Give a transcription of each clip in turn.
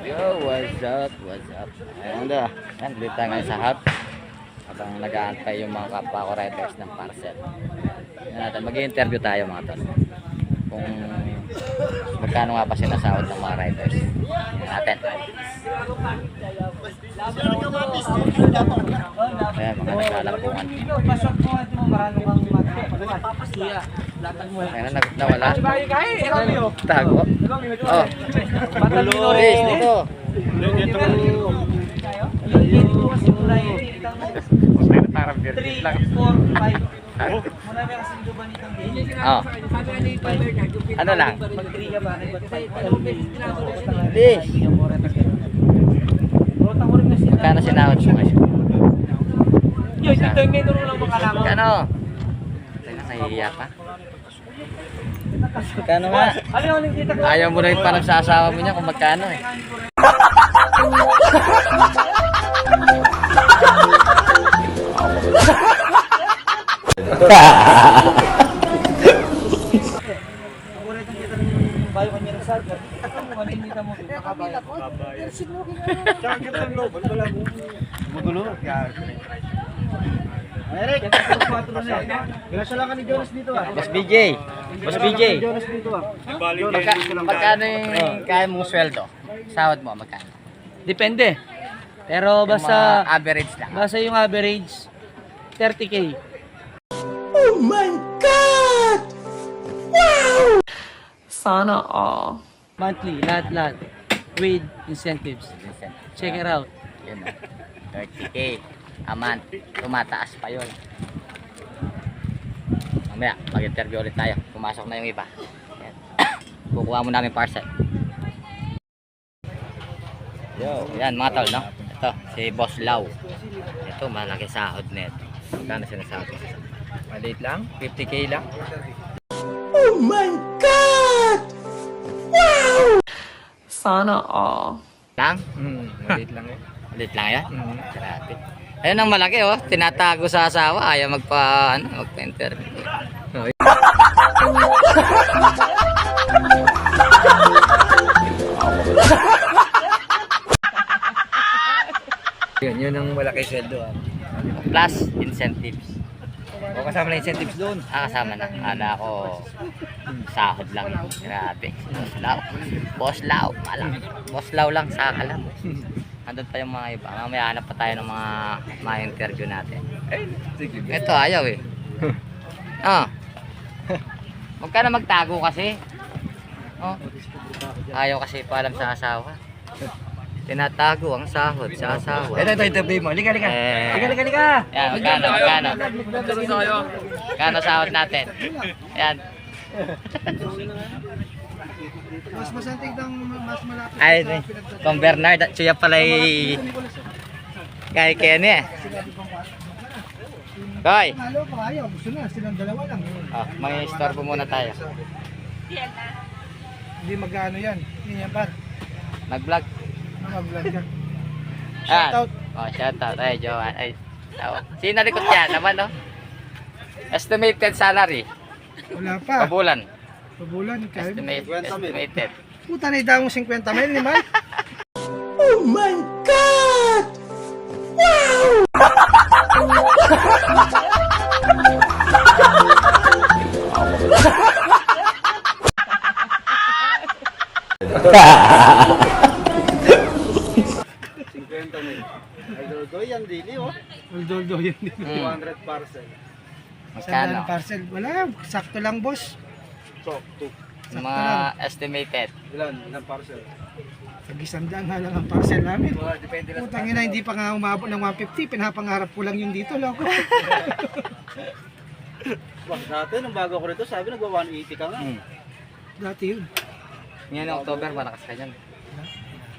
Yo, what's up? What's up? Ayan na. Ayan, dito tayo ngayon sa hub. Habang nag-aantay yung mga kapwa ko riders ng parcel. Ayan natin, mag-i-interview tayo mga tol. Kung magkano nga ba sinasahod ng mga riders. Ayan natin. Ayan, mga naglalampungan. Ayan na, nawala. Tago. Oh. Guys, dito. Parang virgin lang. Oh. Ano lang? Please. Magkano sinahod mo ngayon? Magkano? Nahihiya ka? Magkano nga? Ayaw mo rin parang sa asawa mo niya kung magkano eh. Eric, grasya lang ka ni Jonas dito ah. Boss BJ. Boss BJ. Jonas dito ah. Magkano yung kaya mong sweldo? Sahod mo, magkano? Depende. Pero Yung basta mga average lang. basta yung average 30k. Oh my God! Wow! Sana all. Monthly, lahat with incentives. Check it out. Yun o. 30k a month. Tumataas pa yun. Mamaya, mag-interview ulit tayo. Pumasok na yung iba. Yan. Kukuha mo namin parcel. Yo, yan mga tol, no? Ito, si Boss Lau. Ito, malaki sahod net. Magkano sinasahod? Maliit lang? 50k lang? Oh my God! Wow! Sana all. Lang? Maliit lang eh. Maliit lang yan? Grabe. Ayun ang malaki oh, tinatago sa asawa, ayaw magpa-interview. Yun ang malaki sweldo ah. Plus incentives. O kasama na incentives doon. Kasama na. Ala ko sahod lang. Grabe. Boss Lau. Boss Lau. Boss Lau lang saka lang. Andun pa yung mga iba. Mamaya hanap pa tayo ng mga interview natin. Ito ayaw eh. Ah. Huwag ka na magtago kasi. Oh. Ayaw kasi paalam sa asawa. Tinatago ang sahod sa asawa. Ito interview mo. Liga. Liga. Yan, magkano? Magkano sahod natin? Yan. Mas masantig ng mas malapit. Ay, kung Bernard at siya pala kay Kenny eh. Koy! Halo pa ayaw. Gusto na. Silang dalawa lang. Oh, mag-istorbo muna tayo. Hindi magkano yan. Hindi yan par. Nag-vlog. Mag-vlog ka. Ah. Shoutout. Oh, shoutout. Ay, Joan. Ay, tao. Sino likod yan naman, no? Estimated salary. Wala pa. Kabulan. Pabulan. Estimated. Puta na idamong 50 mil ni Mike. Oh my God! Wow! Aldoldo yan dili oh. Aldoldo yan dili. 200 parcel. Magkano? Parcel. Wala. Sakto lang boss. Sakto. Yung mga estimated. Ilan parcel? Tag-100 na lang ang parcel namin. Depende lang. Putang ina, hindi pa nga umabot ng 150. Pinapangarap ko lang yung dito, loko. Dati nung bago ko rito, sabi nagwa 180 ka nga. Dati yun. Ngayon October, malakas ka dyan.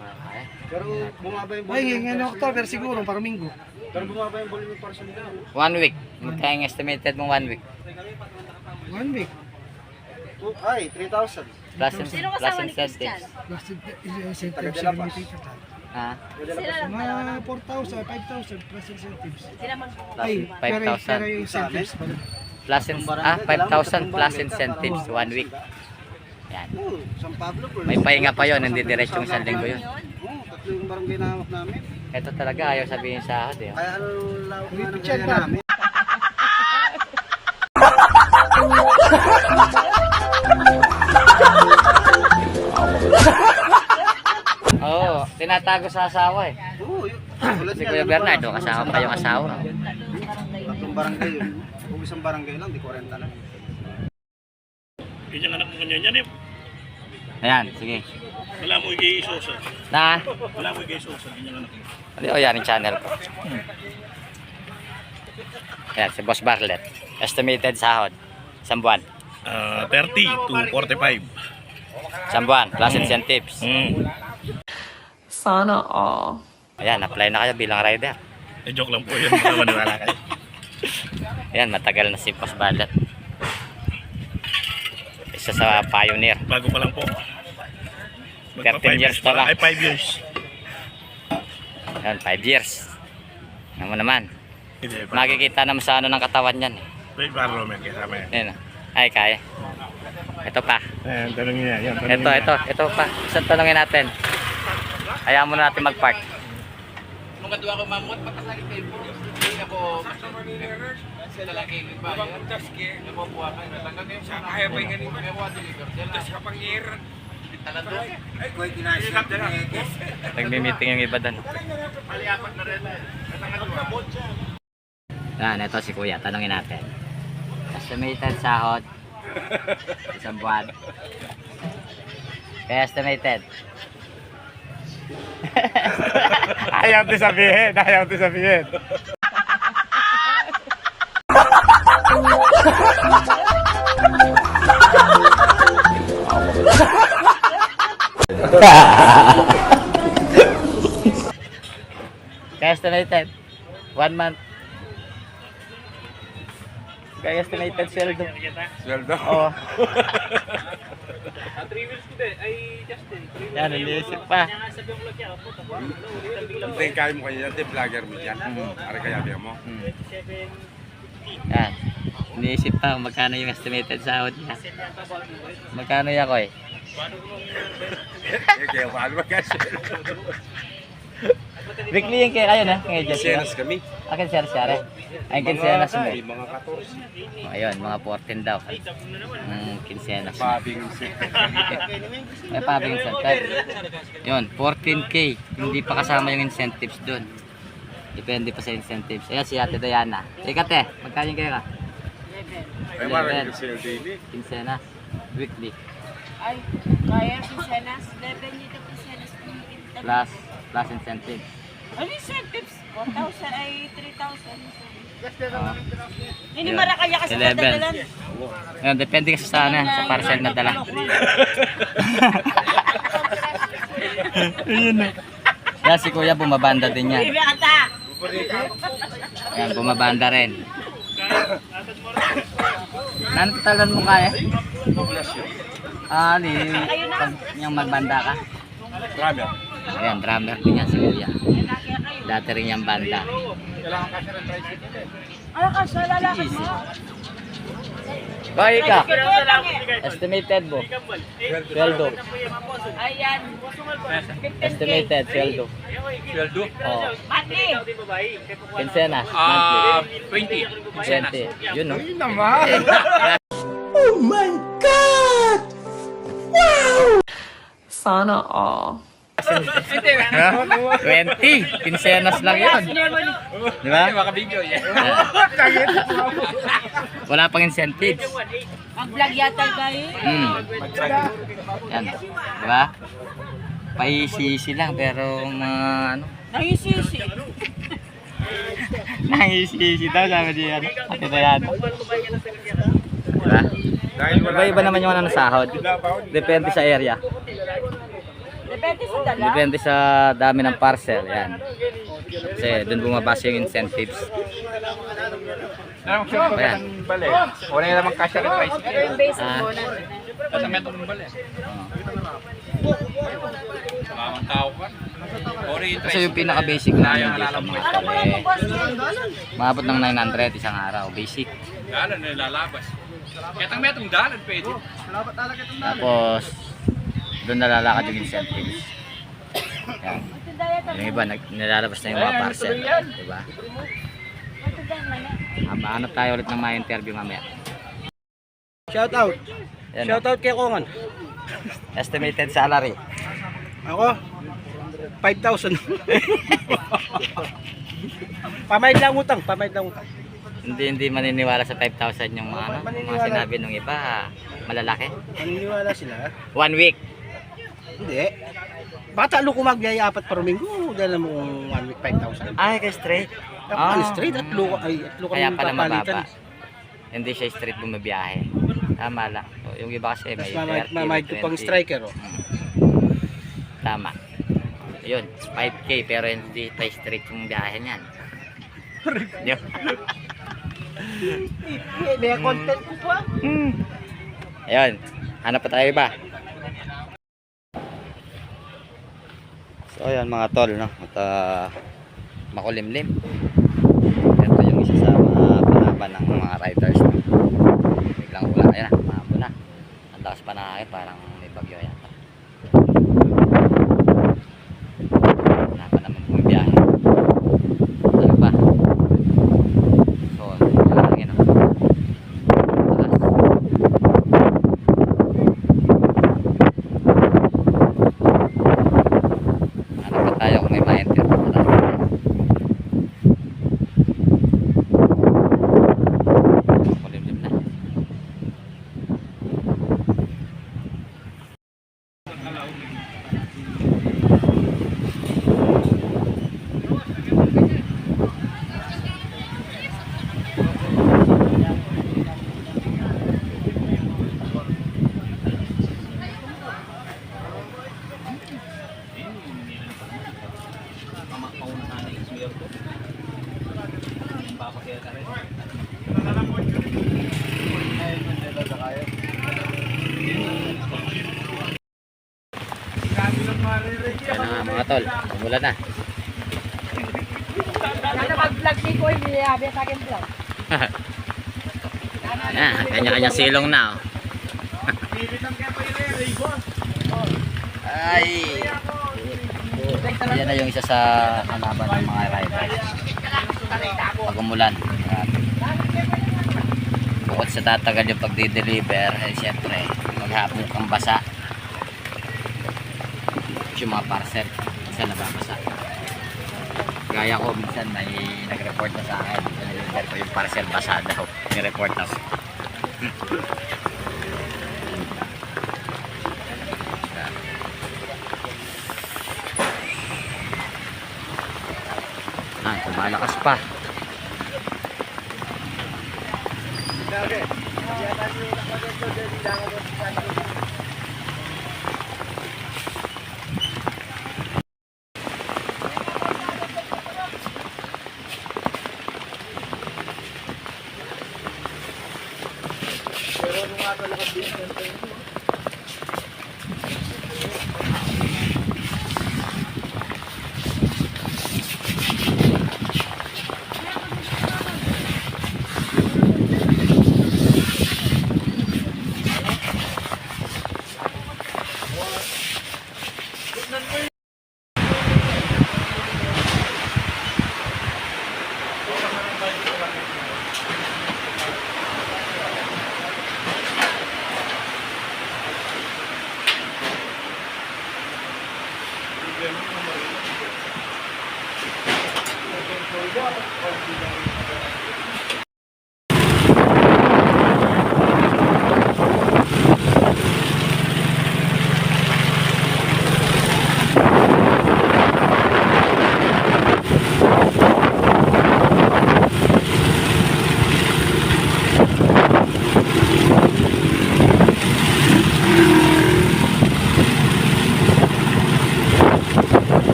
Malaki. Pero bumaba yung Ay, volume. ngayon October siguro, parang Minggo. Pero bumaba yung volume ng parcel nila. 1 week. Magkaya yung estimated mo 1 week. 1 week. Ay, 3,000. Plus incentives. Plus incentives. Taga-dala pa. Ha? Mga 4,000, 5,000 plus incentives. Plus Ay, pero 5,000. yung incentives pala. Plus 5,000 plus incentives 1 week. Yan. San Pablo po. May pahinga pa yon, hindi diretsong isang linggo yun. tatlo yung barangay na hawak namin. Ito talaga ayaw sabihin sahod eh. Kaya ano lawak na ng Repeat yan kaya ba? namin. Oo, tinatago sa asawa eh. Oo, tulad Si niya, Kuya ano Bernardo, ba? kasama pa yung asawa. Tatlong barangay yun. Kung isang barangay lang, di 40 lang. Kanyang anak mo kanya yan eh. Ayan, sige. Wala mo i-isosa. Na, Wala mo i-isosa. Kanyang anak mo. ano o yan yung channel ko. Ayan, si Boss Barlet. Estimated sahod. Isang buwan. 30 to 45. Isang buwan, plus incentives. Sana all. Ayan, apply na kayo bilang rider. Joke lang po yun. Mga maniwala kayo. Ayan, matagal na si Boss Barlet. Isa sa pioneer. Bago pa lang po. 13 years pa lang. Ay, 5 years. Ayan, 5 years. Ano naman. Hindi, Makikita naman sa ano ng katawan yan. Wait, para Roman, kasama yan. Ayan, ay kaya. Ito pa. Ayan, tanongin niya. Yan, Ito pa. Isang tanongin natin. Hayaan muna natin mag-park. Nagmi-meeting yung iba doon. Yan, ito si Kuya. Tanongin natin. Estimated sahod. Isang buwan. Kaya estimated. Ayaw to sabihin. Ayaw to sabihin. Kaya estimated. 1 month. Kaya estimated sweldo. Sweldo? Oo. Yan, iniisip pa. Hindi, kaya mo kanya yan. Vlogger mo yan. Para kaya biya mo. Yan. Iniisip pa kung magkano yung estimated sahod niya. Magkano yan, Koy? Kaya paano mag-share? Weekly yung kaya na. Ngayon, Senas kami. Akin share. Ay, kinsenas mo. Mga 14. Oh, ayun, mga 14 daw. Kinsenas. Pabing May pabing incentive. Yun, 14K. Hindi pa kasama yung incentives dun. Depende pa sa incentives. Ayan si Ate Diana. Ikate, magkano kayo ka? Ay, marami yung sale daily. Kinsenas. Weekly. Ay, kaya Pisenas, 11 nito Pisenas. Plus incentives. Ano incentives? 1,000 ay 3,000. Hindi Yun. marakaya kasi 11. madadalan. Ayun, depende kasi sa ano, sa parcel na dala. Ayun na. Yan si Kuya bumabanda din yan. Bibi ata. Yan, bumabanda rin. Nano talagang mo kaya? Ah, pag yung magbanda ka. Drummer. Ayan, drummer din yan si Kuya. Dati rin yung banda. Ano ka sa lalaki mo? Bakit ka? Estimated mo. Sweldo. Ayan. Estimated sweldo. Sweldo? Oo. Mati. Kinsenas. Monthly. 20. 20. Yun, no? Oh my God! Sana all. 20. Kinsenas lang yun. Di ba? Wala pang incentives. Mag-vlog yata kayo. Yan. Di ba? Paisisi lang pero mga ano. Nangisisi. Nangisisi daw sabi niya. Ate na yan. Diba? Iba-iba naman yung ano sahod. Depende sa area. Depende sa dala. Depende sa dami ng parcel. Yan. Kasi doon bumabase yung incentives. Ayan. Wala yung lamang cash advice. Pero yung basic Ah. bonus. Kasi yung pinaka-basic namin dito mga Ano ba yung boss yun? maabot ng 900 isang araw. Basic. Dalan na lalabas. Ketang metong dalan pwede. Tapos doon nalalakad yung incentives. Yan. Yung iba, nilalabas na yung mga parcel. Diba? Hanap tayo ulit ng mga interview mamaya. Shout out. Yan, Shout out kay Kongan. estimated salary. Ako 5,000. Pamayad lang utang. Hindi maniniwala sa 5,000 yung mga, mga sinabi nung iba. Malalaki. Maniniwala sila? 1 week. Hindi. Bata lo kumagyaya apat per minggo, dala mo 1 week 5,000. Ay, kay straight. Ako straight at lo Kaya kami pala papalitan. mababa. Hindi siya straight bumabiyahe. Tama lang. So, yung iba kasi may Mas 30, mamayad ko pang 20. striker oh. Tama. Yun, 5K pero hindi pa straight yung biyahe niyan. Yun. May content ko pa. Ayun, hanap pa tayo iba. So ayan mga tol, no? At makulimlim. Ito yung isa sa mga palaban ng mga riders, no? Biglang ulan, ayan na, maabo na. Ang lakas pa na parang may bagyo yata. Wala pa naman bumibiyahe. Ano ba? So, lagi no. Hanap pa tayo kung may ma-enter pa tayo. Kulimlim na. Yan na mga tol, umulan na. Sana mag-vlog si Koy, nilabi sa akin vlog. Yan, kanya-kanya silong na. Oh. Ay! Yan na yung isa sa kalaban ng mga riders. Pag umulan. Bukod sa tatagal yung pagdi-deliver, eh syempre, maghapon kang basa. Yung mga parcel, minsan nababasa. Gaya ko, minsan may nag-report na sa akin. Deliver ko yung parcel basa daw. Ni-report na ko. Ay, kumalakas pa.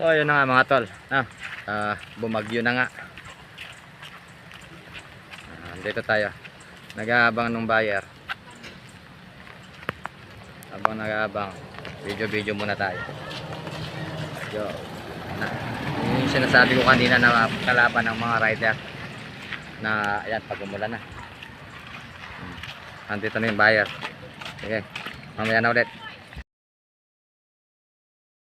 So ayun na nga mga tol, bumagyo na nga. Dito tayo, nag-aabang ng buyer. Habang nag-aabang, video muna tayo. Yo, yung sinasabi ko kanina na kalaban ng mga rider na ayan, pag umulan na. Nandito na yung buyer. Sige, mamaya na ulit.